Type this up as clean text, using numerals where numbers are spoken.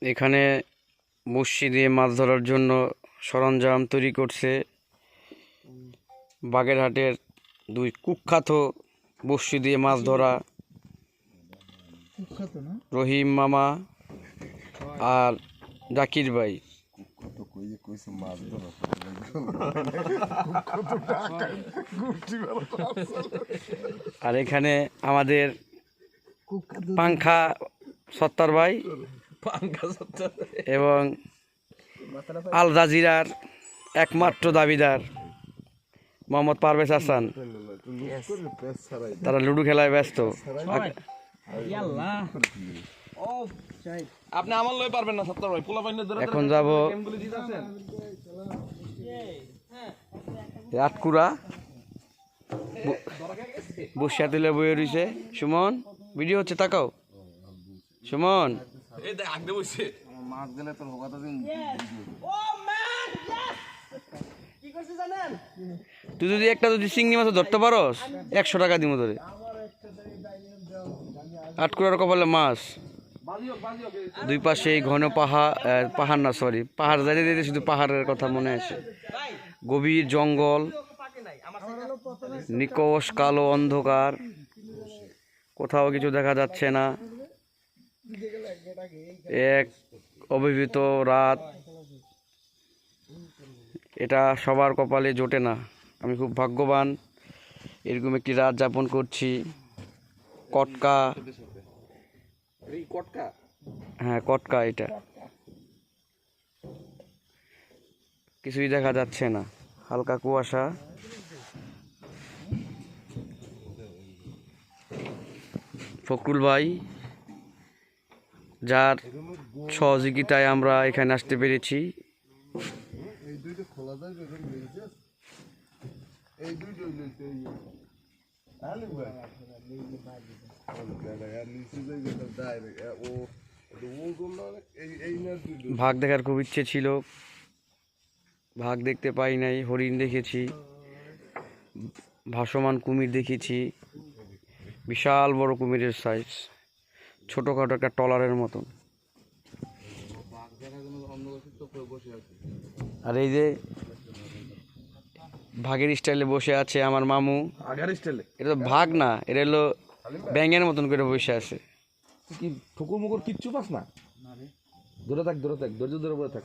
এখানে বড়শি দিয়ে মাছ ধরার জন্য সরঞ্জাম তৈরি করছে বাগেরহাটের দুই কুখ্যাত বড়শি দিয়ে মাছ ধরা রহিম মামা আর জাকির ভাই। আর এখানে আমাদের পাংখা সত্তার ভাই এবং আল জাজিরার একমাত্র দাবিদার মোহাম্মদ পারভেজ হাসান, তারা লুডো খেলায় ব্যস্ত। আপনি আমার লই পারবেন না সত্তর ভাই, পোলা পাইনে ধরে এখন যাব রাতকুড়া, বসিয়া তুলে বইয়ে রয়েছে। সুমন ভিডিও হচ্ছে, তাকাও সুমন। এই দেখ আগে বসে মাছ দিলে তোর হোকাটা দিন। তুই যদি একটা চিংড়ি মাছ ধরতে পারস 100 টাকা দিব ধরে। আটকুড়ার কপালে মাছ, দুই পাশে এই ঘন পাহাড় না সরি পাহাড় দাঁড়িয়ে দিতে শুধু পাহাড়ের কথা মনে আসে। গভীর জঙ্গল, নিকষ কালো অন্ধকার, কোথাও কিছু দেখা যাচ্ছে না। এক অভিভূত রাত, এটা সবার কপালে জোটে না। আমি খুব ভাগ্যবান এরকম একটি রাত যাপন করছি। কটকা, হ্যাঁ কটকা, এটা কিছুই দেখা যাচ্ছে না, হালকা কুয়াশা। ফখরুল ভাই, যার সহযোগিতায় আমরা এখানে আসতে পেরেছি। ভাগ দেখার খুব ইচ্ছে ছিল, ভাগ দেখতে পাই নাই। হরিণ দেখেছি, ভাসমান কুমির দেখেছি, বিশাল বড় কুমিরের সাইজ, ছোটখাটো একটা ট্রলারের মতন। আর এই যে ভাগের স্টাইলে বসে আছে আমার মামু। এটা তো ভাগ না, এটা হলো ব্যাঙের মতন করে বসে আছে। কি ঠুকুর মুকুর কিচ্ছু পাস না? দূরে থাক, ধৈর্য ধরে বসে থাক।